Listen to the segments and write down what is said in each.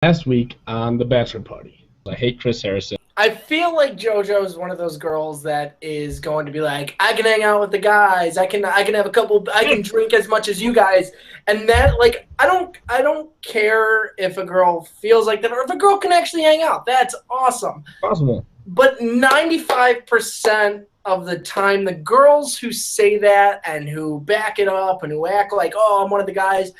Last week on the Bachelor Party. I hate Chris Harrison. I feel like JoJo is one of those girls that is going to be like, I can hang out with the guys. I can have a couple. I can drink as much as you guys. And that, like, I don't care if a girl feels like that or if a girl can actually hang out. That's awesome. Possible. But 95% of the time, the girls who say that and who back it up and who act like, oh, I'm one of the guys,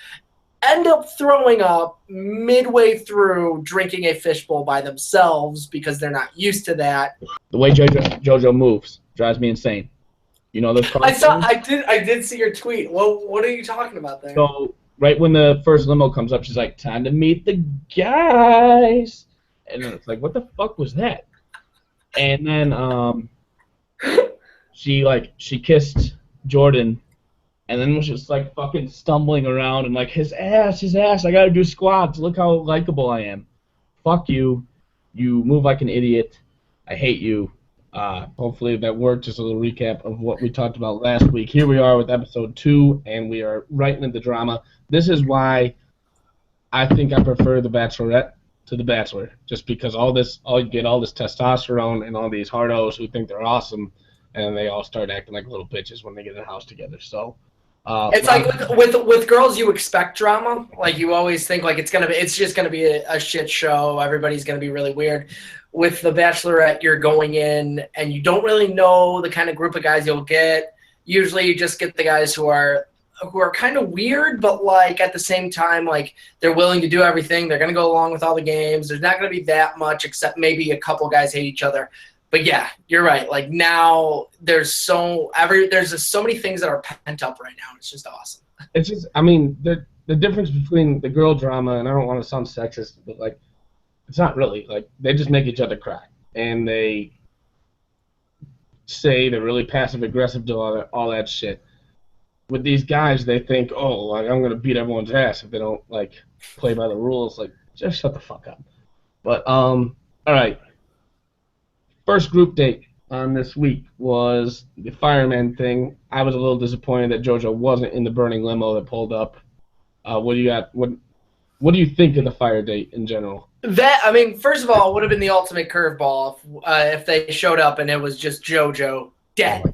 end up throwing up midway through drinking a fishbowl by themselves because they're not used to that. The way JoJo moves drives me insane. You know those cars? I did see your tweet. Well, what are you talking about there? So right when the first limo comes up, she's like, "Time to meet the guys," and then it's like, "What the fuck was that?" And then she kissed Jordan. And then was just like fucking stumbling around and like his ass, I gotta do squats. Look how likable I am. Fuck you. You move like an idiot. I hate you. Hopefully that worked. Just a little recap of what we talked about last week. Here we are with episode 2, and we are right into the drama. This is why I think I prefer the Bachelorette to the Bachelor, just because you get all this testosterone and all these hardos who think they're awesome, and they all start acting like little bitches when they get in a house together. So. It's like with girls, you expect drama. Like you always think like it's just gonna be a shit show. Everybody's gonna be really weird. With the Bachelorette, you're going in and you don't really know the kind of group of guys you'll get. Usually, you just get the guys who are kind of weird, but like at the same time, like they're willing to do everything. They're gonna go along with all the games. There's not gonna be that much, except maybe a couple guys hate each other. But yeah, you're right. Like now, there's so many things that are pent up right now. It's just awesome. It's just, I mean, the difference between the girl drama, and I don't want to sound sexist, but like, it's not really. Like, they just make each other cry, and they say they're really passive aggressive to all that shit. With these guys, they think, oh, like I'm gonna beat everyone's ass if they don't like play by the rules. Like, just shut the fuck up. But all right. First group date on this week was the fireman thing. I was a little disappointed that JoJo wasn't in the burning limo that pulled up. What do you got? What do you think of the fire date in general? First of all, it would have been the ultimate curveball if they showed up and it was just JoJo dead.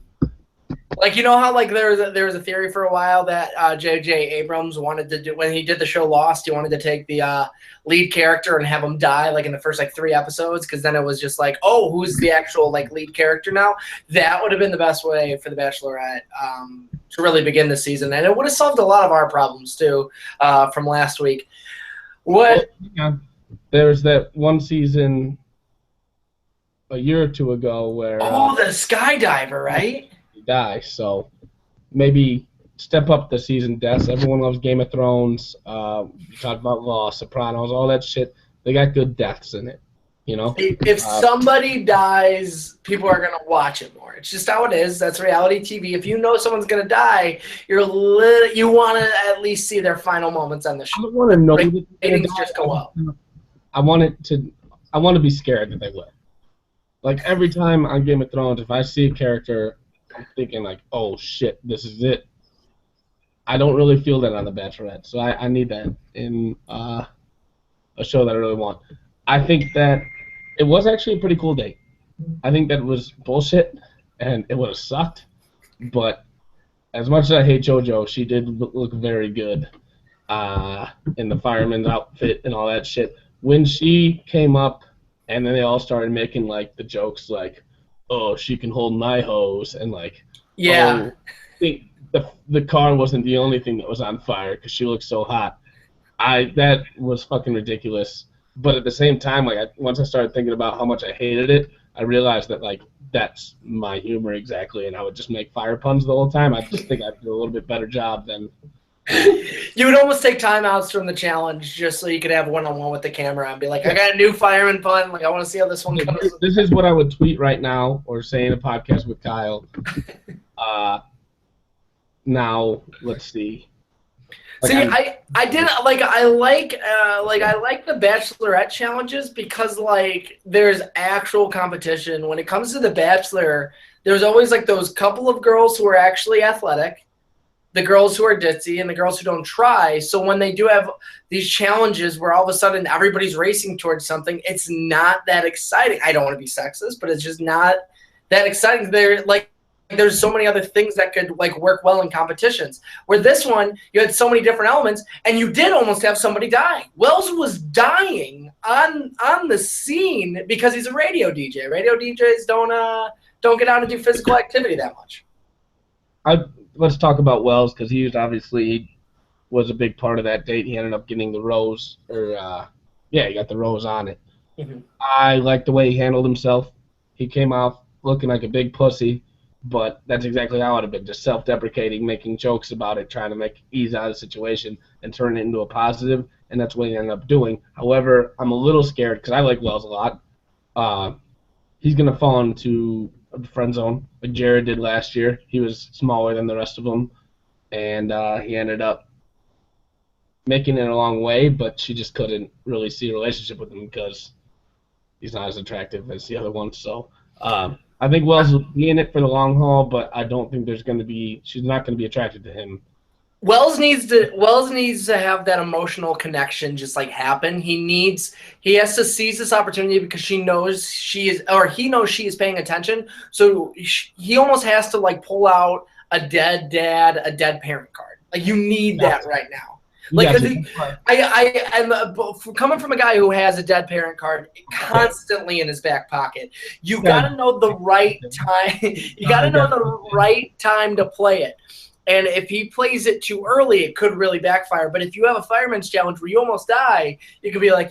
Like, you know how like there was a theory for a while that J.J. Abrams wanted to do when he did the show Lost. He wanted to take the lead character and have him die like in the first like 3 episodes, because then it was just like, oh, who's the actual like lead character now? That would have been the best way for the Bachelorette to really begin the season, and it would have solved a lot of our problems too from last week. There's that one season a year or 2 ago where the skydiver, right? Die, so maybe step up the season deaths. Everyone loves Game of Thrones. You talk about Lost, Sopranos, all that shit. They got good deaths in it, you know. If somebody dies, people are gonna watch it more. It's just how it is. That's reality TV. If you know someone's gonna die, you want to at least see their final moments on the show. I want to know. Ratings just go up. I want to be scared that they will. Like every time on Game of Thrones, if I see a character, I'm thinking like, oh shit, this is it. I don't really feel that on The Bachelorette, so I need that in a show that I really want. I think that it was actually a pretty cool date. I think that it was bullshit, and it would have sucked, but as much as I hate JoJo, she did look very good in the fireman's outfit and all that shit. When she came up, and then they all started making like the jokes like, oh, she can hold my hose, and like, yeah, the car wasn't the only thing that was on fire because she looked so hot. That was fucking ridiculous. But at the same time, like once I started thinking about how much I hated it, I realized that like that's my humor exactly, and I would just make fire puns the whole time. I just think I'd do a little bit better job than. You would almost take timeouts from the challenge just so you could have one-on-one with the camera and be like, I got a new fireman pun. Like, I want to see how this one goes. This is what I would tweet right now or say in a podcast with Kyle. Now, let's see. Like I like the Bachelorette challenges because like there's actual competition. When it comes to the Bachelor, there's always like those couple of girls who are actually athletic. the girls who are ditzy and the girls who don't try. So when they do have these challenges where all of a sudden everybody's racing towards something, it's not that exciting. I don't want to be sexist, but it's just not that exciting. There's so many other things that could like work well in competitions. Where this one, you had so many different elements, and you did almost have somebody die. Wells was dying on the scene because he's a radio DJ. Radio DJs don't get out and do physical activity that much. Let's talk about Wells, because he was a big part of that date. He ended up getting the rose, he got the rose on it. Mm-hmm. I like the way he handled himself. He came off looking like a big pussy, but that's exactly how it would have been, just self-deprecating, making jokes about it, trying to ease out of the situation and turn it into a positive, and that's what he ended up doing. However, I'm a little scared because I like Wells a lot. He's going to fall into the friend zone like Jared did last year. He was smaller than the rest of them, and he ended up making it a long way, but she just couldn't really see a relationship with him because he's not as attractive as the other one. So I think Wells will be in it for the long haul, but I don't think she's not going to be attracted to him. Wells needs to have that emotional connection just happen. He has to seize this opportunity because he knows she is paying attention. So he almost has to pull out a dead dad, a dead parent card. You need that right now. I'm coming from a guy who has a dead parent card constantly in his back pocket. You got to know the right time. You got to know the right time to play it. And if he plays it too early, it could really backfire. But if you have a fireman's challenge where you almost die, you could be like,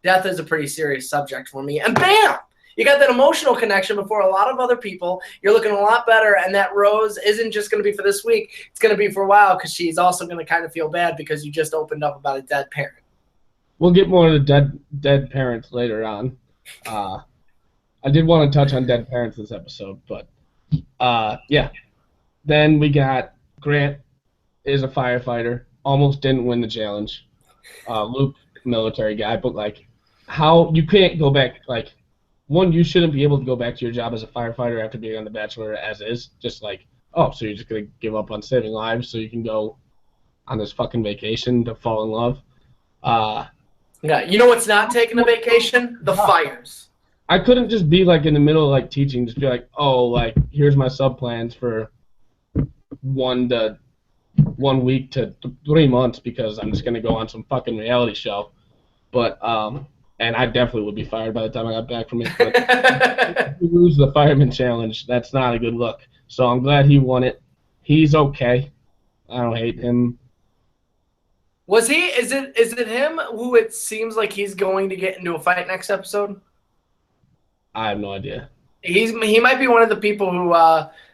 death is a pretty serious subject for me. And bam! You got that emotional connection before a lot of other people. You're looking a lot better. And that rose isn't just going to be for this week. It's going to be for a while because she's also going to kind of feel bad because you just opened up about a dead parent. We'll get more of the dead parents later on. I did want to touch on dead parents this episode, but yeah. Then we got Grant is a firefighter, almost didn't win the challenge. Luke, military guy, but how you can't go back, one, you shouldn't be able to go back to your job as a firefighter after being on The Bachelor as is. Just so you're just going to give up on saving lives so you can go on this fucking vacation to fall in love. Yeah, you know what's not taking a vacation? The fires. I couldn't just be in the middle of teaching, just be here's my sub plans for 1 week to 3 months because I'm just going to go on some fucking reality show. But and I definitely would be fired by the time I got back from it. But if you lose the fireman challenge, that's not a good look. So I'm glad he won it. He's okay. I don't hate him. Was he? Is it him who it seems like he's going to get into a fight next episode? I have no idea. He might be one of the people who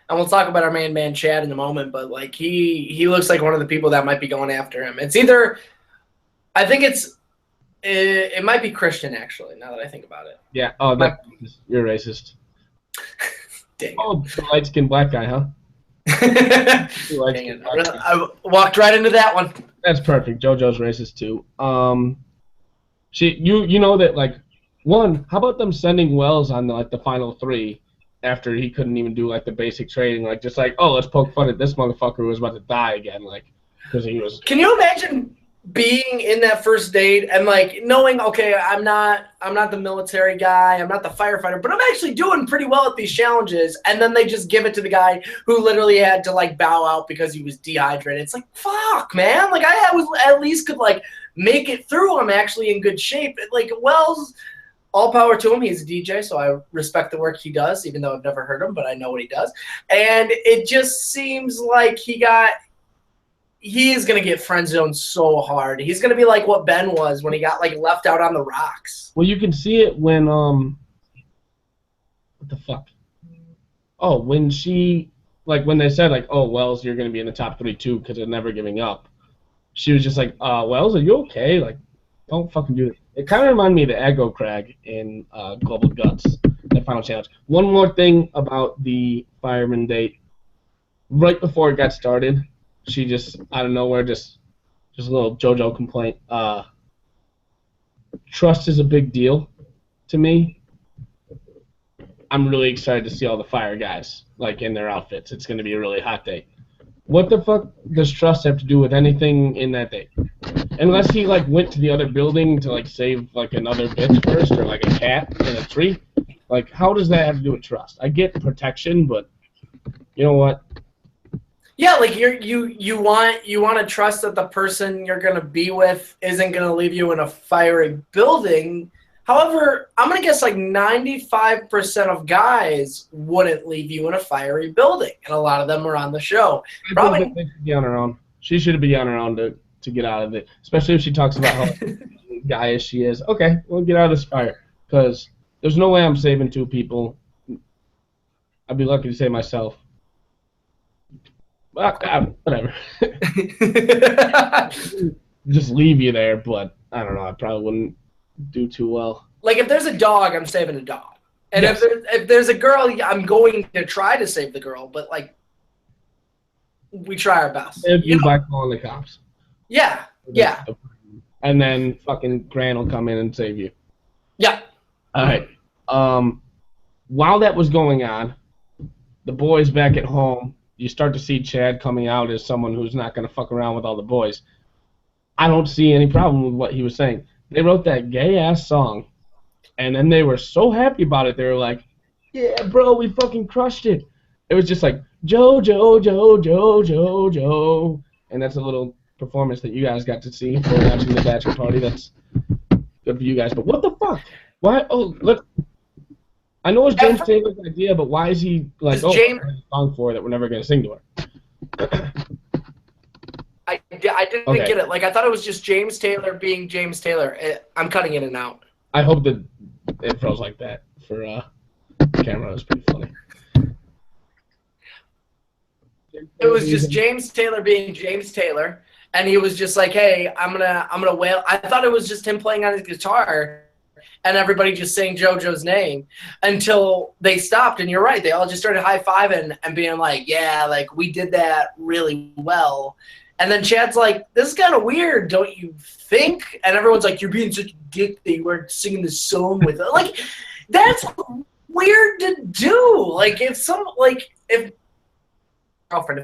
and we'll talk about our man Chad in a moment, but he looks like one of the people that might be going after him. It's either, I think it might be Christian actually. Now that I think about it. Yeah. Oh, you're racist. Dang. Oh, the light-skinned black guy, huh? Dang it. I walked right into that one. That's perfect. JoJo's racist too. You know that one. How about them sending Wells on the final 3? After he couldn't even do the basic training, let's poke fun at this motherfucker who was about to die again, because he was. Can you imagine being in that first date and knowing, okay, I'm not the military guy, I'm not the firefighter, but I'm actually doing pretty well at these challenges, and then they just give it to the guy who literally had to bow out because he was dehydrated. It's fuck, man. I was at least could make it through. I'm actually in good shape. Wells. All power to him. He's a DJ, so I respect the work he does, even though I've never heard him, but I know what he does. And it just seems like he is going to get friend zoned so hard. He's going to be like what Ben was when he got left out on the rocks. Well, you can see it when what the fuck? Oh, when she when they said oh, Wells, you're going to be in the top 3 too because they're never giving up. She was just Wells, are you okay? Don't fucking do it. It kind of reminded me of the aggro crag in Global Guts, the final challenge. One more thing about the fireman date. Right before it got started, she just, out of nowhere, just a little JoJo complaint. Trust is a big deal to me. I'm really excited to see all the fire guys, in their outfits. It's going to be a really hot date. What the fuck does trust have to do with anything in that date? Unless he like went to the other building to like save like another bitch first, or like a cat in a tree. Like, how does that have to do with trust? I get protection, but you know what? Yeah, like you want to trust that the person you're gonna be with isn't gonna leave you in a fiery building. However, I'm gonna guess like 95% of guys wouldn't leave you in a fiery building, and a lot of them are on the show. I think that they should be on her own. She should be on her own to get out of it, especially if she talks about how guyish she is. Okay, we'll get out of this fire, because there's no way I'm saving 2 people. I'd be lucky to save myself. Whatever. Just leave you there, but I don't know. I probably wouldn't do too well. Like, if there's a dog, I'm saving a dog. And yes. if there's a girl, I'm going to try to save the girl, but, like, we try our best. If you by calling the cops. Yeah, yeah. And then fucking Grant will come in and save you. Yeah. All right. While that was going on, the boys back at home, you start to see Chad coming out as someone who's not going to fuck around with all the boys. I don't see any problem with what he was saying. They wrote that gay-ass song, and then they were so happy about it. They were like, yeah, bro, we fucking crushed it. It was just like, Joe, Joe, Joe, Joe, Joe, Joe. And that's a little performance that you guys got to see for watching the Bachelor party. That's good for you guys. But what the fuck? Why? Oh, look. I know it's James Taylor's idea, but why is he like, oh, James, I have a song for her that we're never going to sing to her? I didn't get it. Like, I thought it was just James Taylor being James Taylor. I'm cutting in and out. I hope that it froze like that for camera. It was pretty funny. It was just James Taylor being James Taylor, and he was just like, hey, I'm gonna wail. I thought it was just him playing on his guitar and everybody just saying JoJo's name until they stopped. And you're right. They all just started high-fiving and being like, yeah, like, we did that really well. And then Chad's like, this is kind of weird, don't you think? And everyone's like, you're being such a dick that you weren't singing this song with it. Like, that's weird to do. Like, if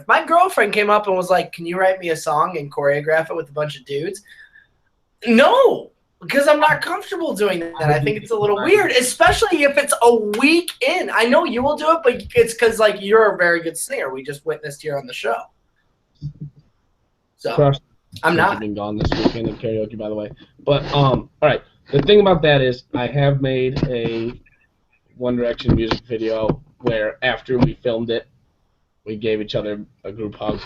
my girlfriend came up and was like, can you write me a song and choreograph it with a bunch of dudes? No. Because I'm not comfortable doing that. I think it's a little weird, especially if it's a week in. I know you will do it, but it's because, like, you're a very good singer. We just witnessed here on the show. So, I'm not. I've been gone this weekend in karaoke, by the way. But, all right. The thing about that is I have made a One Direction music video where after we filmed it, we gave each other a group hug.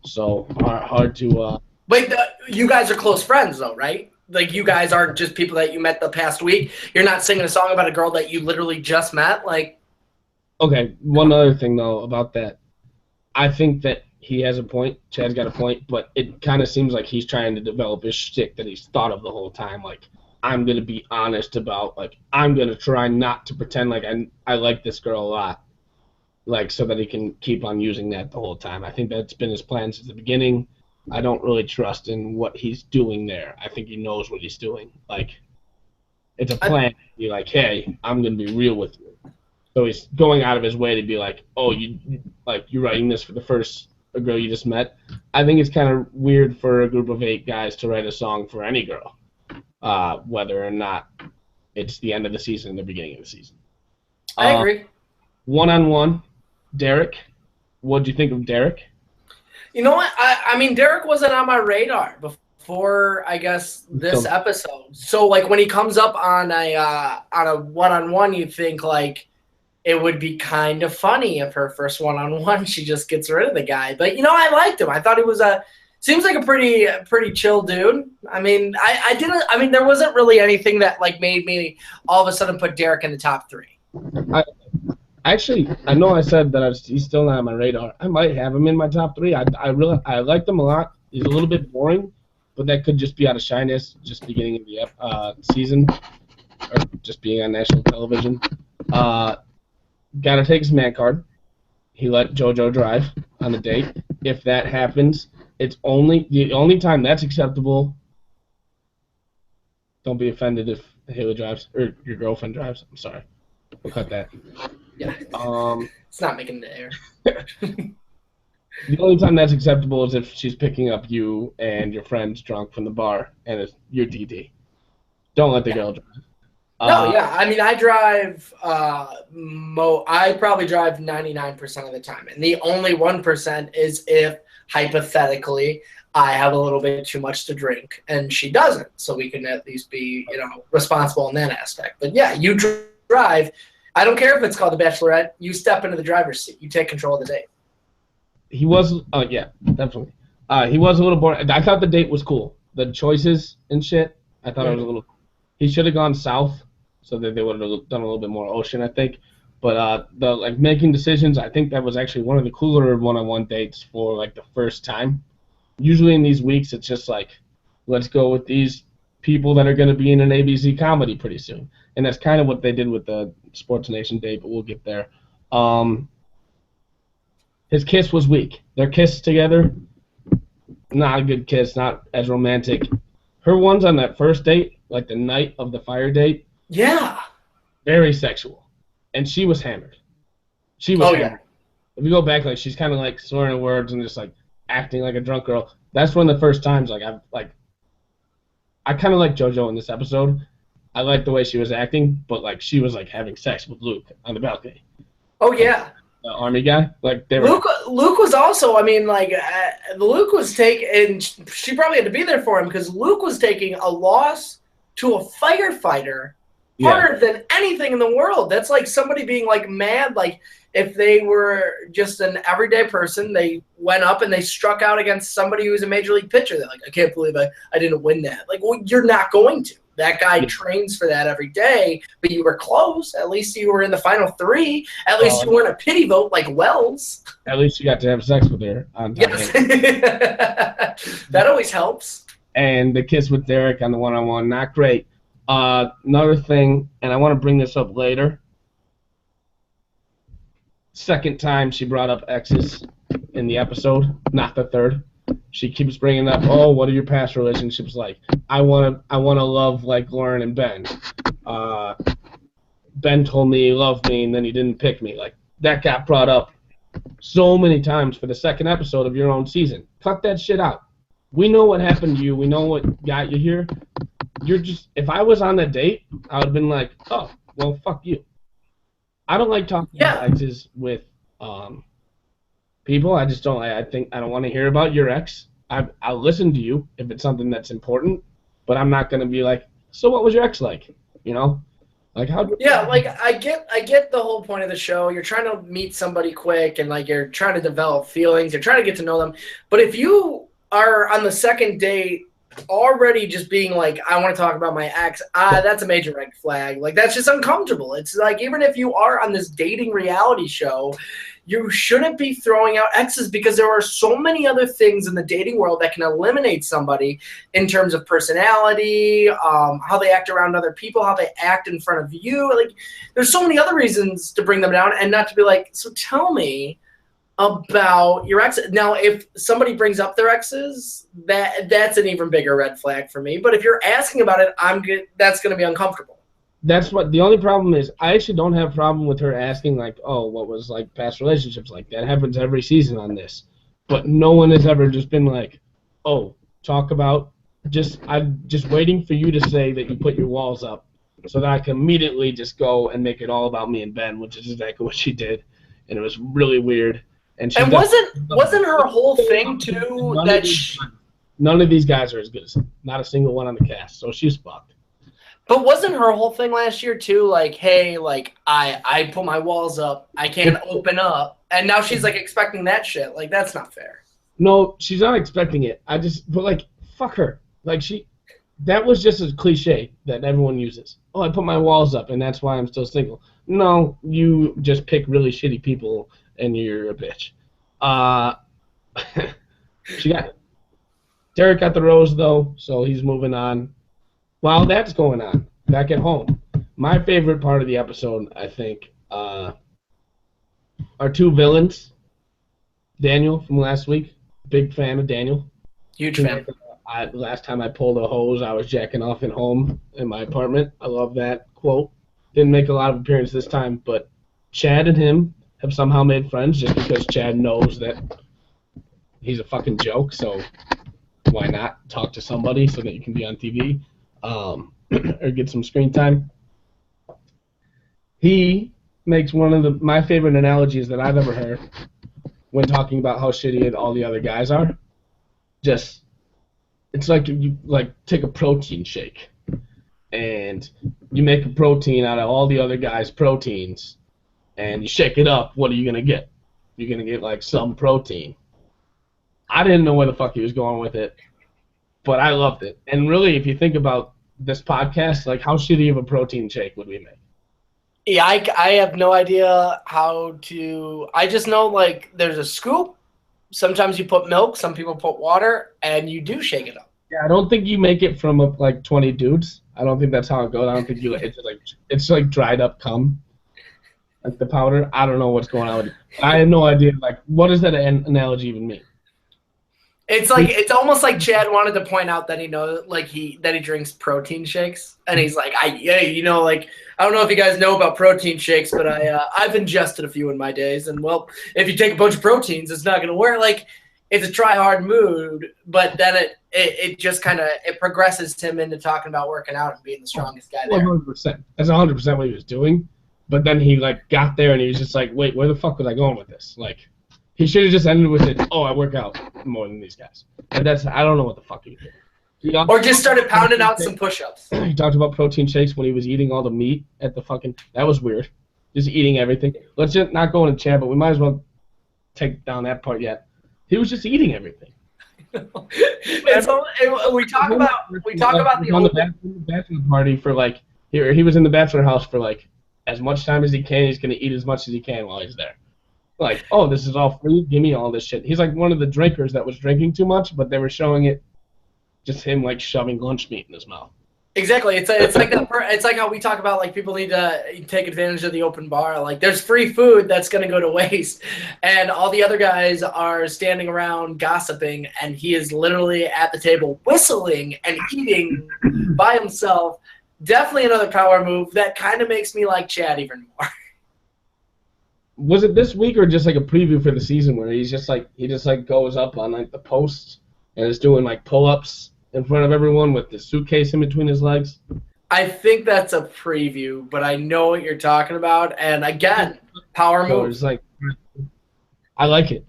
So, hard to... Wait, you guys are close friends, though, right? Like, you guys aren't just people that you met the past week. You're not singing a song about a girl that you literally just met. Like, okay, one other thing, though, about that. I think that he has a point. Chad's got a point, but it kind of seems like he's trying to develop his shtick that he's thought of the whole time. Like, I'm going to be honest about, like, I'm going to try not to pretend like I like this girl a lot. Like, so that he can keep on using that the whole time. I think that's been his plan since the beginning. I don't really trust in what he's doing there. I think he knows what he's doing. Like, it's a plan. You're like, hey, I'm going to be real with you. So he's going out of his way to be like, oh, you're writing this for the first girl you just met. I think it's kind of weird for a group of 8 guys to write a song for any girl, whether or not it's the end of the season or the beginning of the season. I agree. One-on-one, Derek. What'd you think of Derek? You know what? I mean, Derek wasn't on my radar before, I guess, this episode. So, like, when he comes up on a one-on-one, you think, like, it would be kind of funny if her first one-on-one, she just gets rid of the guy. But, you know, I liked him. I thought he was seems like a pretty chill dude. I mean, there wasn't really anything that, like, made me all of a sudden put Derek in the top 3. Actually, I know I said that he's still not on my radar. I might have him in my top 3. I liked him a lot. He's a little bit boring, but that could just be out of shyness, just beginning of the season, or just being on national television. Gotta take his man card. He let JoJo drive on the date. If that happens, it's the only time that's acceptable. Don't be offended if Haley drives, or your girlfriend drives. I'm sorry. We'll cut that. Yeah. It's not making the air. The only time that's acceptable is if she's picking up you and your friends drunk from the bar, and it's your DD. Don't let the girl drive. No, yeah. I mean, I drive. I probably drive 99% of the time, and the only 1% is if hypothetically I have a little bit too much to drink and she doesn't, so we can at least be, responsible in that aspect. But yeah, you drive. I don't care if it's called the Bachelorette. You step into the driver's seat. You take control of the date. He was, yeah, definitely. He was a little boring. I thought the date was cool. The choices and shit, I thought it was a little. He should have gone south, so that they would have done a little bit more ocean, I think. But the making decisions, I think that was actually one of the cooler one-on-one dates for the first time. Usually in these weeks, it's just let's go with these people that are going to be in an ABC comedy pretty soon, and that's kind of what they did with the Sports Nation date. But we'll get there. His kiss was weak. Their kiss together, not a good kiss, not as romantic. Her ones on that first date, like the night of the fire date, yeah, very sexual, and she was hammered. She was hammered. Yeah. If you go back, she's kind of slurring words and just acting like a drunk girl. That's one of the first times I kind of like JoJo in this episode. I liked the way she was acting, but she was having sex with Luke on the balcony. Oh yeah. The army guy, Luke was also. I mean, Luke was taking. She probably had to be there for him because Luke was taking a loss to a firefighter harder than anything in the world. That's like somebody being mad. If they were just an everyday person, they went up and they struck out against somebody who was a major league pitcher. They're I can't believe I didn't win that. Well, you're not going to. That guy trains for that every day, but you were close. At least you were in the final three. At least you weren't a pity vote like Wells. At least you got to have sex with her on time. Yes. That always helps. And the kiss with Derek on the one-on-one, not great. Another thing, and I want to bring this up later. Second time she brought up exes in the episode, not the third. She keeps bringing up, what are your past relationships like? I want to love like Lauren and Ben. Ben told me he loved me, and then he didn't pick me. That got brought up so many times for the second episode of your own season. Cut that shit out. We know what happened to you. We know what got you here. If I was on that date, I would have been like, oh, well, fuck you. I don't like talking about exes with people. I just don't. I don't want to hear about your ex. I'll listen to you if it's something that's important, but I'm not gonna be like, so what was your ex like? How? Yeah, I get the whole point of the show. You're trying to meet somebody quick, and you're trying to develop feelings. You're trying to get to know them. But if you are on the second date already just being I want to talk about my ex, that's a major red flag. That's just uncomfortable. It's even if you are on this dating reality show, you shouldn't be throwing out exes because there are so many other things in the dating world that can eliminate somebody in terms of personality, how they act around other people, how they act in front of you. There's so many other reasons to bring them down and not to be so tell me about your ex. Now, if somebody brings up their exes, that's an even bigger red flag for me. But if you're asking about it, that's going to be uncomfortable. That's what the only problem is. I actually don't have a problem with her asking what was past relationships like. That happens every season on this. But no one has ever just been talk about I'm just waiting for you to say that you put your walls up so that I can immediately just go and make it all about me and Ben, which is exactly what she did. And it was really weird. And wasn't her whole thing too none of these guys are as good as him. Not a single one on the cast. So she's fucked. But wasn't her whole thing last year too hey, I put my walls up, I can't open up, and now she's expecting that shit. That's not fair. No, she's not expecting it. But fuck her. That was just a cliche that everyone uses. Oh, I put my walls up and that's why I'm still single. No, you just pick really shitty people and you're a bitch. Derek got the rose though, so he's moving on. While that's going on, back at home, my favorite part of the episode, I think, are two villains. Daniel from last week, big fan of Daniel. Huge fan. Last time I pulled a hose, I was jacking off at home in my apartment. I love that quote. Didn't make a lot of appearance this time, but Chad and him have somehow made friends just because Chad knows that he's a fucking joke, so why not talk to somebody so that you can be on TV or get some screen time. He makes one of my favorite analogies that I've ever heard when talking about how shitty all the other guys are. Just, it's like you take a protein shake and you make a protein out of all the other guys' proteins and you shake it up. What are you gonna get? You're gonna get like some protein. I didn't know where the fuck he was going with it, but I loved it. And really, if you think about this podcast, like how shitty of a protein shake would we make? Yeah, I have no idea how to. I just know like there's a scoop. Sometimes you put milk. Some people put water, and you do shake it up. Yeah, I don't think you make it from like 20 dudes. I don't think that's how it goes. I don't think it's like dried up cum, like the powder. I don't know what's going on with it. I have no idea. Like, what does that analogy even mean? It's almost like Chad wanted to point out that he knows that he drinks protein shakes, and he's like, I don't know if you guys know about protein shakes, but I've ingested a few in my days, and well, if you take a bunch of proteins, it's not gonna work. Like, it's a try hard mood, but then it just kind of progresses him into talking about working out and being the strongest guy there. 100%. That's 100% what he was doing, but then he like got there and he was just like, wait, where the fuck was I going with this? Like, he should have just ended with it. Oh, I work out more than these guys. And I don't know what the fuck he did. Or just started pounding out some push-ups. He talked about protein shakes when he was eating all the meat at the fucking. That was weird. Just eating everything. Let's just not go into chat, but we might as well take down that part yet. He was just eating everything. We talk about the bachelor party for like he was in the bachelor house for like as much time as he can. He's gonna eat as much as he can while he's there. Like, oh, this is all free. Give me all this shit. He's like one of the drinkers that was drinking too much, but they were showing it, just him like shoving lunch meat in his mouth. Exactly. It's like that. It's like how we talk about like people need to take advantage of the open bar. Like, there's free food that's gonna go to waste, and all the other guys are standing around gossiping, and he is literally at the table whistling and eating by himself. Definitely another power move that kind of makes me like Chad even more. Was it this week or just like a preview for the season where he just goes up on like the posts and is doing like pull-ups in front of everyone with the suitcase in between his legs? I think that's a preview, but I know what you're talking about. And again, power move. It's like, I like it.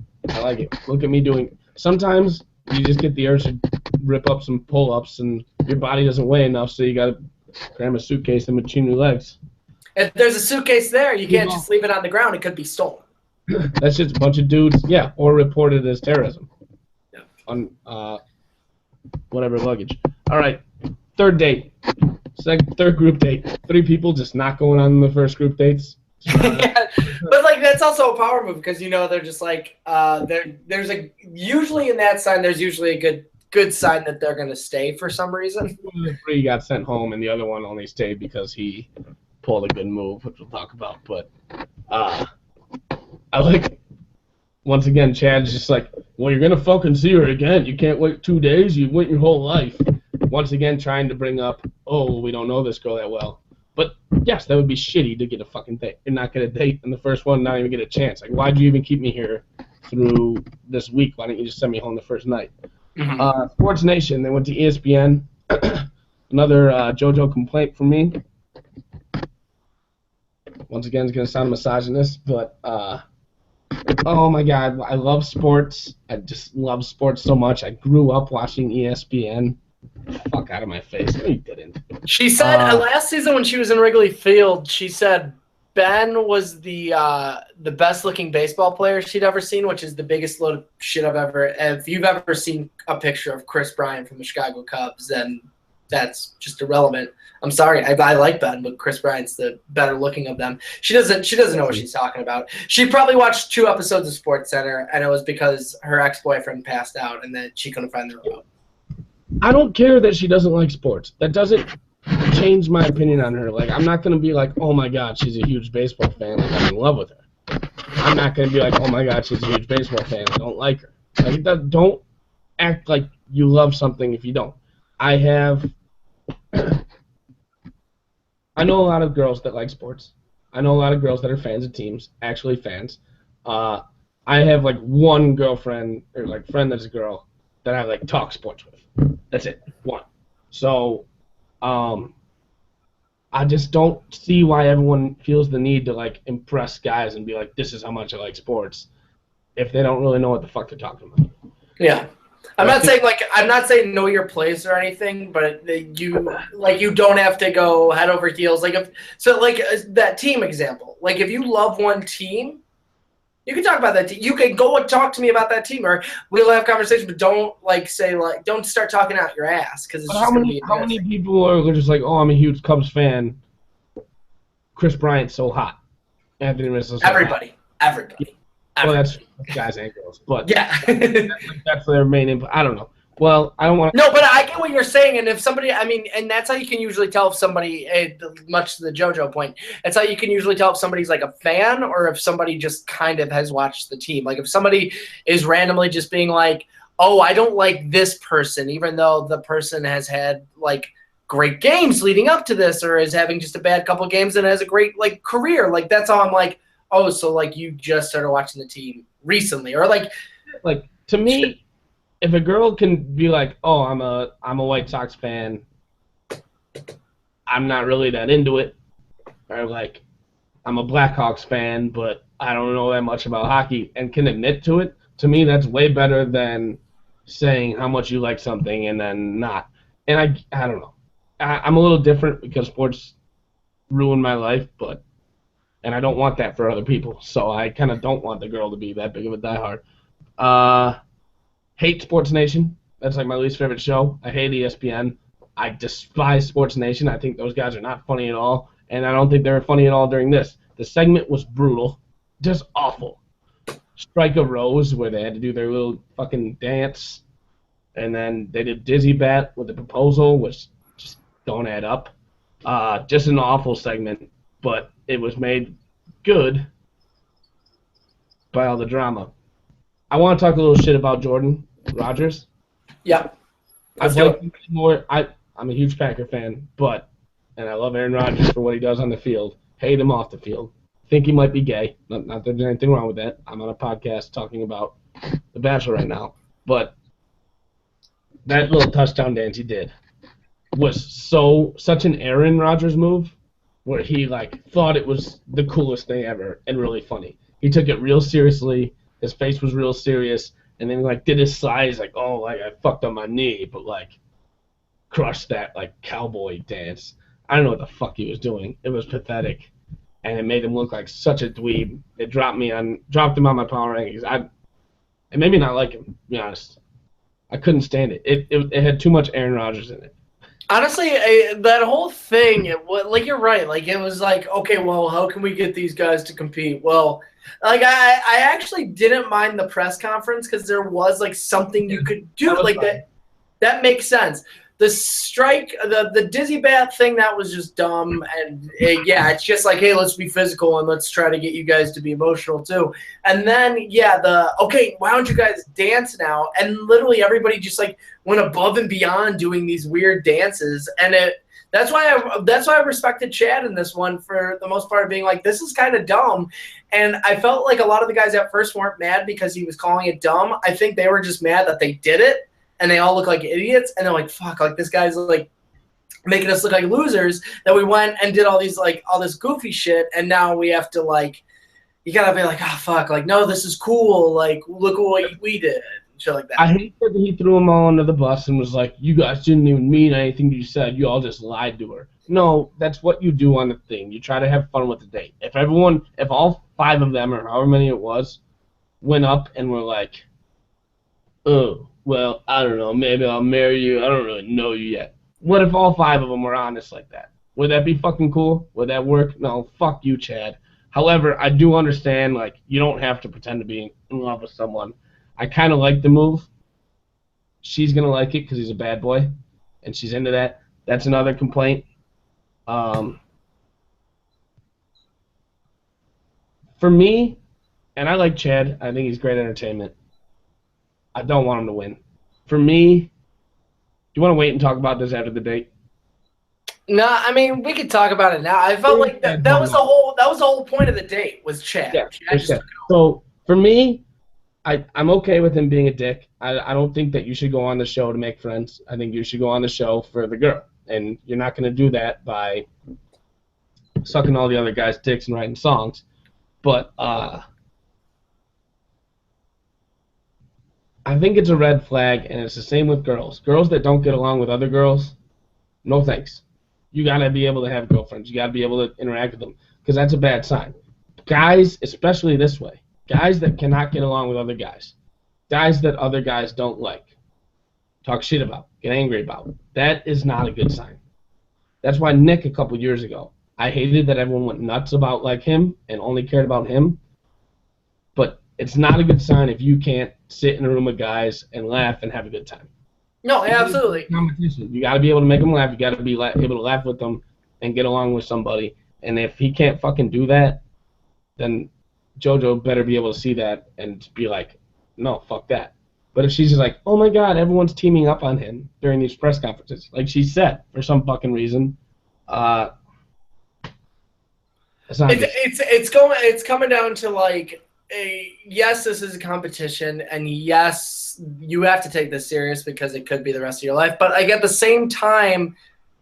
Look at me doing. Sometimes you just get the urge to rip up some pull-ups and your body doesn't weigh enough, so you got to cram a suitcase in between your legs. If there's a suitcase there, you can't just leave it on the ground. It could be stolen. That's just a bunch of dudes, yeah, or reported as terrorism. Yeah. On whatever luggage. All right, third date. Third group date. 3 people just not going on the first group dates. Yeah, but like that's also a power move because they're just like there's usually in that sign there's usually a good sign that they're gonna stay for some reason. One of the 3 got sent home and the other one only stayed because he pulled a good move, which we'll talk about. But I like, once again, Chad's just like, well, you're gonna fucking see her again. You can't wait 2 days. You wait your whole life. Once again, trying to bring up, oh, we don't know this girl that well. But yes, that would be shitty to get a fucking date. You're not get a date in the first one, not even get a chance. Like, why'd you even keep me here through this week? Why didn't you just send me home the first night? Mm-hmm. Sports Nation, they went to ESPN. Another JoJo complaint from me. Once again, it's going to sound misogynist, but oh my God, I love sports. I just love sports so much. I grew up watching ESPN. Fuck out of my face. No, you didn't. She said last season when she was in Wrigley Field, she said Ben was the best-looking baseball player she'd ever seen, which is the biggest load of shit I've ever. If you've ever seen a picture of Chris Bryant from the Chicago Cubs, then that's just irrelevant. I'm sorry, I like Ben, but Chris Bryant's the better looking of them. She doesn't know what she's talking about. She probably watched 2 episodes of SportsCenter, and it was because her ex-boyfriend passed out and that she couldn't find the remote. I don't care that she doesn't like sports. That doesn't change my opinion on her. Like, I'm not gonna be like, oh my God, she's a huge baseball fan. Like, I'm in love with her. I'm not gonna be like, oh my God, she's a huge baseball fan. I don't like her. Like, don't act like you love something if you don't. I know a lot of girls that like sports. I know a lot of girls that are fans of teams, actually fans. I have like one girlfriend or like friend that's a girl that I like talk sports with. That's it. One. So, um, I just don't see why everyone feels the need to like impress guys and be like, "This is how much I like sports," if they don't really know what the fuck they're talking about. Yeah. I'm not saying know your place or anything, but you don't have to go head over heels. That team example. Like if you love one team, you can talk about that team. You can go and talk to me about that team, or we'll have conversation. But don't don't start talking out your ass because it's But just going to be how many embarrassing. people are just like, "Oh, I'm a huge Cubs fan. Chris Bryant's so hot. Anthony Rizzo's so hot." Everybody. Well, that's guys and girls, but Yeah. that's their main input. I don't know. Well, I don't want No, but I get what you're saying, and if somebody, I mean, and that's how you can usually tell if somebody, much to the JoJo point, that's how you can usually tell if somebody's like a fan or if somebody just kind of has watched the team. Like if somebody is randomly just being like, oh, I don't like this person, even though the person has had like great games leading up to this or is having just a bad couple games and has a great like career. Like that's how I'm like, oh, so like you just started watching the team recently, or like to me. If a girl can be like, "Oh, I'm a White Sox fan. I'm not really that into it," or like, "I'm a Blackhawks fan, but I don't know that much about hockey," and can admit to it, to me that's way better than saying how much you like something and then not. And I don't know. I'm a little different because sports ruined my life, and I don't want that for other people. So I kind of don't want the girl to be that big of a diehard. Uh, Hate Sports Nation. That's like my least favorite show. I hate ESPN. I despise Sports Nation. I think those guys are not funny at all, and I don't think they were funny at all during this. The segment was brutal, just awful. Strike a Rose, where they had to do their little fucking dance, and then they did Dizzy Bat with the proposal, which just don't add up. Just an awful segment, but it was made good by all the drama. I want to talk a little shit about Jordan Rodgers. yeah. Let's I'd do like it. to see more. I'm a huge Packer fan, and I love Aaron Rodgers for what he does on the field. Hate him off the field. Think he might be gay. Not that there's anything wrong with that. I'm on a podcast talking about The Bachelor right now. But that little touchdown dance he did was such an Aaron Rodgers move, where he like thought it was the coolest thing ever and really funny. He took it real seriously. His face was real serious, and then like did his size like, oh, like I fucked up my knee, but like crushed that like cowboy dance. I don't know what the fuck he was doing. It was pathetic, and it made him look like such a dweeb. It dropped him on my power rankings. It made me not like him. To be honest, I couldn't stand it. It had too much Aaron Rodgers in it. Honestly, that whole thing, like you're right. Like it was like, okay, well, how can we get these guys to compete? Well, like I actually didn't mind the press conference because there was like something you could do like fine. that. That makes sense. The strike, the dizzy bat thing, that was just dumb. And yeah, it's just like, hey, let's be physical and let's try to get you guys to be emotional too. And then yeah, okay, why don't you guys dance now? And literally everybody just like went above and beyond doing these weird dances, and that's why I respected Chad in this one for the most part, being like, this is kind of dumb. And I felt like a lot of the guys at first weren't mad because he was calling it dumb. I think they were just mad that they did it and they all look like idiots, and they're like, fuck, like this guy's like making us look like losers that we went and did all this goofy shit, and now we have to like, you gotta be like, oh fuck, like no, this is cool, like look at what we did, and shit like that. I hate that he threw them all under the bus and was like, you guys didn't even mean anything you said. You all just lied to her. No, that's what you do on the thing. You try to have fun with the date. If all 5 of them, or however many it was, went up and were like, oh, well, I don't know, maybe I'll marry you. I don't really know you yet. What if all 5 of them were honest like that? Would that be fucking cool? Would that work? No, fuck you, Chad. However, I do understand, like, you don't have to pretend to be in love with someone. I kind of like the move. She's going to like it because he's a bad boy, and she's into that. That's another complaint. For me, and I like Chad. I think he's great entertainment. I don't want him to win. For me, do you want to wait and talk about this after the date? No, I mean we could talk about it now. I felt like that was the whole point of the date was Chad. Yeah, Chad just took it so for me, I'm okay with him being a dick. I don't think that you should go on the show to make friends. I think you should go on the show for the girl. And you're not going to do that by sucking all the other guys' dicks and writing songs. But I think it's a red flag, and it's the same with girls. Girls that don't get along with other girls, no thanks. You got to be able to have girlfriends. You got to be able to interact with them, because that's a bad sign. Guys, especially this way. Guys that cannot get along with other guys. Guys that other guys don't like. Talk shit about. Get angry about. That is not a good sign. That's why Nick, a couple years ago, I hated that everyone went nuts about like him and only cared about him. But it's not a good sign if you can't sit in a room of guys and laugh and have a good time. No, absolutely. Competition. You got to be able to make them laugh. You got to be able to laugh with them and get along with somebody. And if he can't fucking do that, then JoJo better be able to see that and be like, no, fuck that. But if she's just like, oh my god, everyone's teaming up on him during these press conferences, like she said, for some fucking reason, it's coming down to like, yes, this is a competition, and yes, you have to take this serious because it could be the rest of your life. But like at the same time,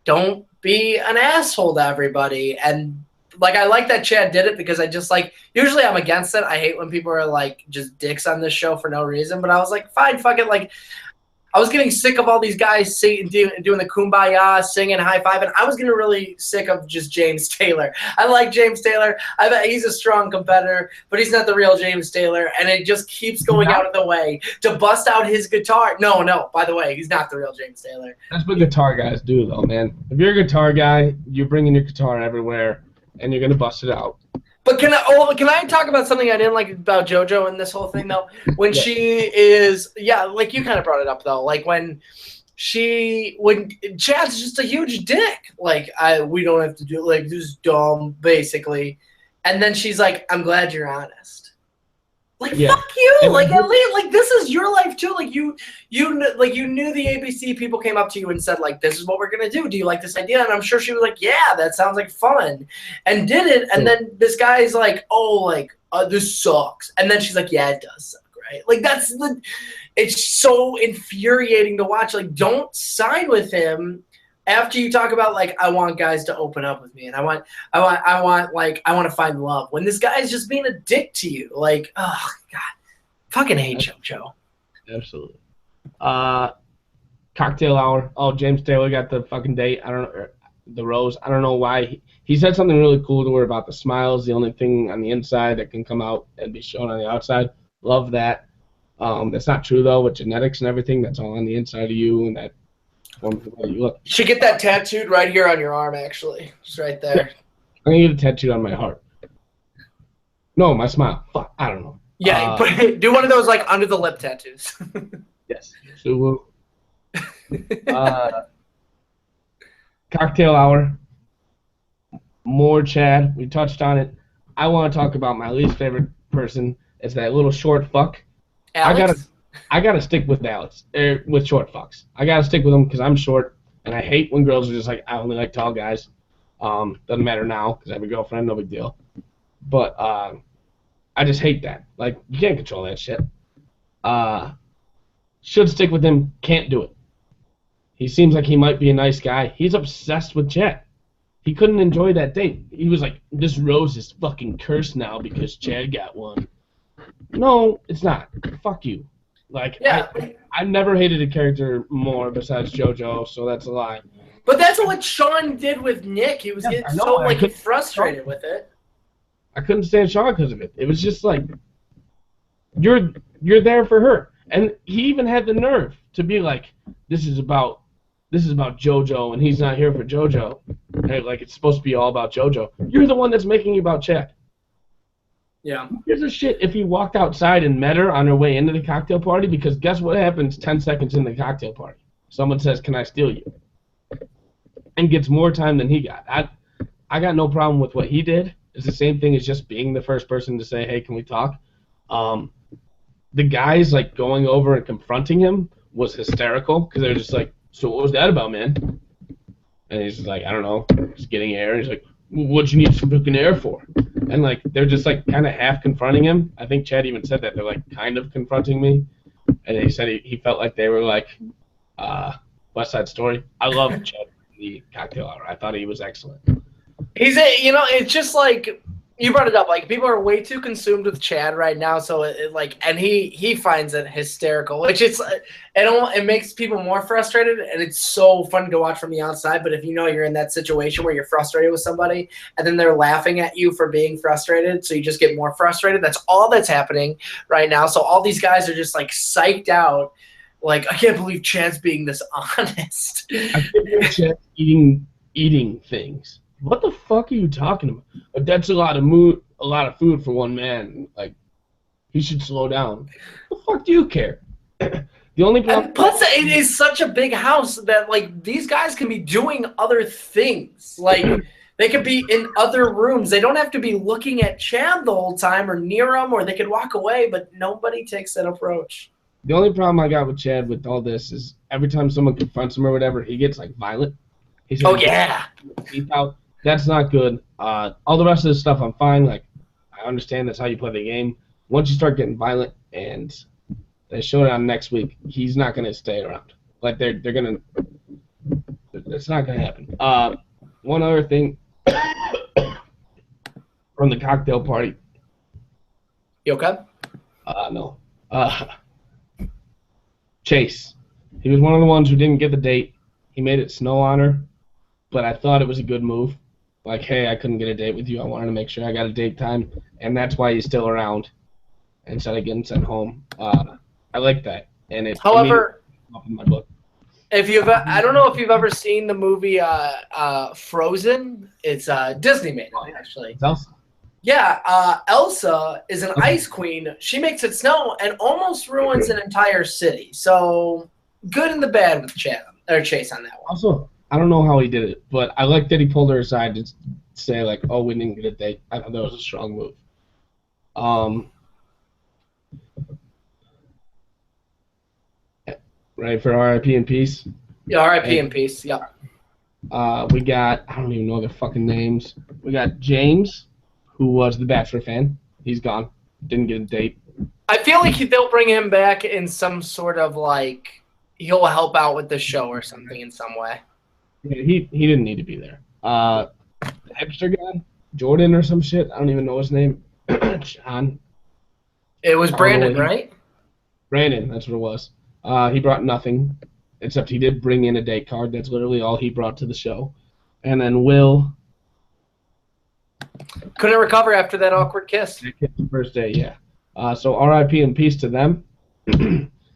don't be an asshole to everybody. And like, I like that Chad did it because I just like, usually I'm against it. I hate when people are like just dicks on this show for no reason, but I was like, fine, fuck it. Like, I was getting sick of all these guys doing the kumbaya, singing, high-fiving. I was getting really sick of just James Taylor. I like James Taylor. I bet he's a strong competitor, but he's not the real James Taylor, and it just keeps going out of the way to bust out his guitar. No, by the way, he's not the real James Taylor. That's what guitar guys do, though, man. If you're a guitar guy, you're bringing your guitar everywhere, and you're going to bust it out. But can I talk about something I didn't like about JoJo in this whole thing, though? When she is, like you kind of brought it up, though. Like when Chad's just a huge dick. Like, we don't have to do, like, this is dumb, basically. And then she's like, I'm glad you're honest. Like, fuck you. And like, at least, like, this is your life, too. Like, you knew the ABC people came up to you and said, like, this is what we're going to do. Do you like this idea? And I'm sure she was like, yeah, that sounds like fun. And did it. And then this guy's like, this sucks. And then she's like, yeah, it does suck, right? Like, it's so infuriating to watch. Like, don't side with him after you talk about, like, I want guys to open up with me, and I want to find love, when this guy is just being a dick to you. Like, oh god, fucking hate JoJo. Absolutely. Cocktail hour. Oh, James Taylor got the fucking date. I don't know, the rose. I don't know why he said something really cool to her about the smiles. The only thing on the inside that can come out and be shown on the outside. Love that. That's not true though. With genetics and everything, that's all on the inside of you, and that. You should get that tattooed right here on your arm, actually. Just right there. I'm going to get a tattooed on my heart. No, my smile. Fuck, I don't know. Yeah, do one of those, like, under the lip tattoos. Yes. So, cocktail hour. More Chad. We touched on it. I want to talk about my least favorite person. It's that little short fuck. Alex? I gotta stick with Alex, with short fucks. I gotta stick with them because I'm short, and I hate when girls are just like, I only like tall guys. Doesn't matter now because I have a girlfriend, no big deal. But I just hate that. Like, you can't control that shit. Should stick with him, can't do it. He seems like he might be a nice guy. He's obsessed with Chad. He couldn't enjoy that date. He was like, this rose is fucking cursed now because Chad got one. No, it's not. Fuck you. Like, yeah. I've never hated a character more besides JoJo, so that's a lie. But that's what Sean did with Nick. He was getting so frustrated with it. I couldn't stand Sean because of it. It was just like, you're there for her, and he even had the nerve to be like, this is about JoJo, and he's not here for JoJo. And like, it's supposed to be all about JoJo. You're the one that's making it about Chad. Yeah. Here's a shit if he walked outside and met her on her way into the cocktail party, because guess what happens 10 seconds in the cocktail party? Someone says, can I steal you? And gets more time than he got. I got no problem with what he did. It's the same thing as just being the first person to say, hey, can we talk? The guys, like, going over and confronting him was hysterical, because they're just like, so what was that about, man? And he's just like, I don't know, just getting air. And he's like, what'd you need some fucking air for? And like they're just like kind of half confronting him. I think Chad even said that they're like kind of confronting me, and he said he felt like they were like West Side Story. I love Chad the cocktail hour. I thought he was excellent. It's just like you brought it up. Like people are way too consumed with Chad right now, so and he finds it hysterical, which it makes people more frustrated, and it's so funny to watch from the outside. But if you know you're in that situation where you're frustrated with somebody, and then they're laughing at you for being frustrated, so you just get more frustrated. That's all that's happening right now. So all these guys are just like psyched out. Like, I can't believe Chad's being this honest. I can't believe Chad's eating things. What the fuck are you talking about? But that's a lot of food for one man. Like, he should slow down. What the fuck do you care? The only problem. And plus, it is such a big house that like these guys can be doing other things. Like they could be in other rooms. They don't have to be looking at Chad the whole time or near him, or they could walk away. But nobody takes that approach. The only problem I got with Chad with all this is every time someone confronts him or whatever, he gets like violent. Oh yeah. Out. That's not good. All the rest of the stuff, I'm fine. Like, I understand that's how you play the game. Once you start getting violent and they show it on next week, he's not going to stay around. Like, they're going to – it's not going to happen. One other thing from the cocktail party. You okay? No. Chase. He was one of the ones who didn't get the date. He made it snow on her, but I thought it was a good move. Like, hey, I couldn't get a date with you. I wanted to make sure I got a date time, and that's why he's still around instead of getting sent home. I like that, and it. However, up in my book. I don't know if you've ever seen the movie Frozen. It's Disney made it, actually. It's Elsa. Yeah, Elsa is an ice queen. She makes it snow and almost ruins an entire city. So good and the bad with Chase on that one. Also, I don't know how he did it, but I like that he pulled her aside to say, like, oh, we didn't get a date. I thought that was a strong move. Ready for RIP in peace? Yeah, RIP in peace, yeah. We got, I don't even know their fucking names. We got James, who was the Bachelor fan. He's gone. Didn't get a date. I feel like they'll bring him back in some sort of, like, he'll help out with the show or something in some way. Yeah, he didn't need to be there. The hipster guy, Jordan or some shit. I don't even know his name. John. It was Brandon, right? Brandon, that's what it was. He brought nothing, except he did bring in a date card. That's literally all he brought to the show. And then Will. Couldn't recover after that awkward kiss. The first day, yeah. So RIP and peace to them.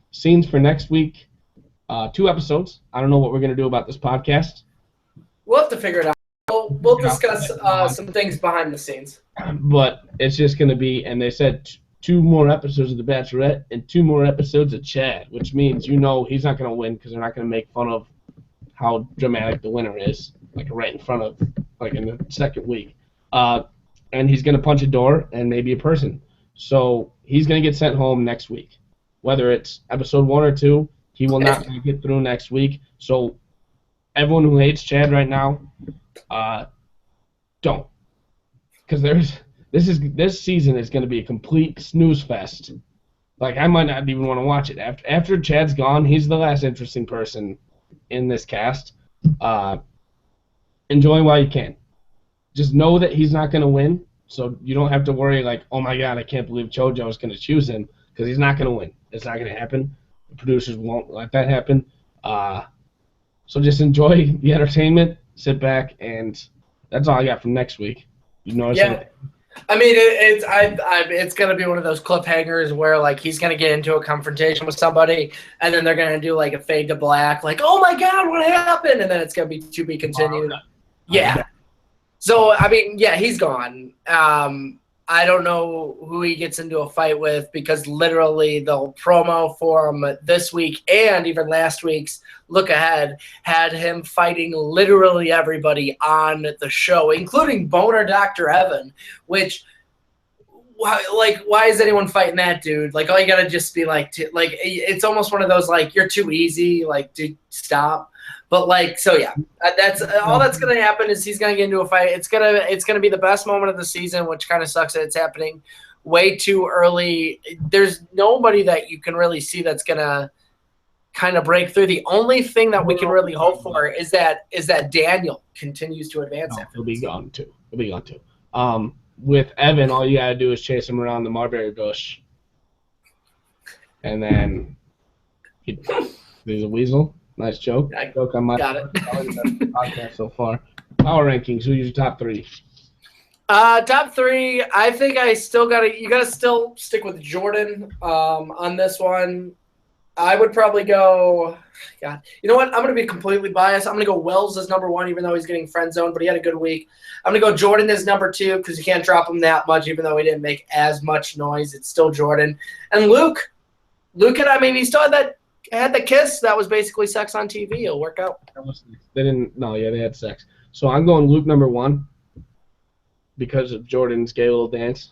Scenes for next week. 2 episodes. I don't know what we're going to do about this podcast. We'll have to figure it out. We'll discuss some things behind the scenes. But it's just going to be, and they said 2 more episodes of The Bachelorette and 2 more episodes of Chad, which means he's not going to win because they're not going to make fun of how dramatic the winner is, like right in front of, like in the second week. And he's going to punch a door and maybe a person. So he's going to get sent home next week. Whether it's episode 1 or 2, he will not get through next week. So everyone who hates Chad right now, don't. Because this season is going to be a complete snooze fest. Like, I might not even want to watch it. After Chad's gone, he's the last interesting person in this cast. Enjoy while you can. Just know that he's not going to win, so you don't have to worry like, oh my god, I can't believe Chojo is going to choose him, because he's not going to win. It's not going to happen. The producers won't let that happen. So just enjoy the entertainment, sit back, and that's all I got from next week. You notice anything? I mean, it's going to be one of those cliffhangers where, like, he's going to get into a confrontation with somebody, and then they're going to do, like, a fade to black, like, oh, my God, what happened? And then it's going to be to be continued. Yeah. So, I mean, yeah, he's gone. I don't know who he gets into a fight with because literally the promo for him this week and even last week's Look Ahead had him fighting literally everybody on the show, including Boner Dr. Evan, which, why is anyone fighting that dude? Like, all you got to just be like, it's almost one of those, like, you're too easy, like, dude, stop. But like, so yeah, that's all that's gonna happen is he's gonna get into a fight. It's gonna be the best moment of the season, which kind of sucks that it's happening way too early. There's nobody that you can really see that's gonna kind of break through. The only thing that we can really hope for is that Daniel continues to advance. He'll be gone too. With Evan, all you gotta do is chase him around the mulberry bush, and then there's a weasel. Nice joke. Joke on my got it. Podcast so far. Power rankings. Who's your top three? Top three. I think you gotta still stick with Jordan on this one. I would probably go. God, you know what? I'm gonna be completely biased. I'm gonna go Wells as number one, even though he's getting friend zoned, but he had a good week. I'm gonna go Jordan as number two because you can't drop him that much, even though he didn't make as much noise. It's still Jordan. And Luke, he still had the kiss. That was basically sex on TV. It'll work out. They didn't. No, yeah, they had sex. So I'm going Luke number one because of Jordan's gay little dance.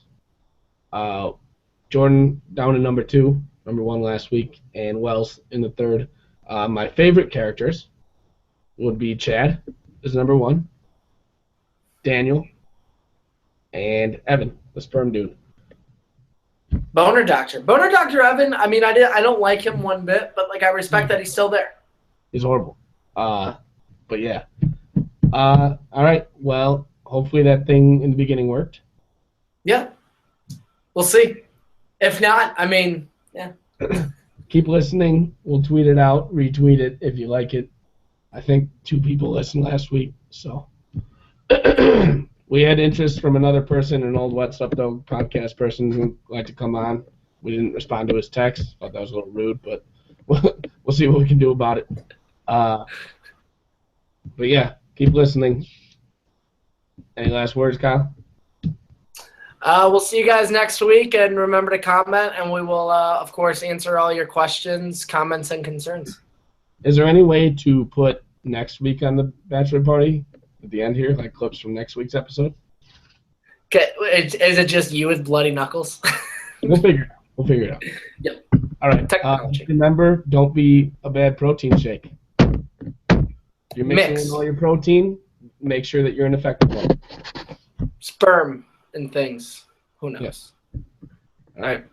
Jordan down to number two. Number one last week, and Wells in the third. My favorite characters would be Chad is number one, Daniel, and Evan, the sperm dude. Boner Doctor Evan. I mean, I don't like him one bit, but like I respect that he's still there. He's horrible. But yeah. All right. Well, hopefully that thing in the beginning worked. Yeah. We'll see. If not, I mean. Yeah. Keep listening. We'll tweet it out, retweet it if you like it. I think 2 people listened last week, so we had interest from another person, an old What's Up Dog podcast person who'd like to come on. We didn't respond to his text. Thought that was a little rude, but we'll see what we can do about it. But yeah, keep listening. Any last words, Kyle? We'll see you guys next week, and remember to comment, and we will, of course, answer all your questions, comments, and concerns. Is there any way to put next week on the Bachelor Party at the end here, like clips from next week's episode? Okay, is it just you with bloody knuckles? We'll figure it out. Yep. All right. Technology. Remember, don't be a bad protein shake. You're mixing in all your protein. Make sure that you're an effective one. Sperm and things. Who knows? Yes. All right.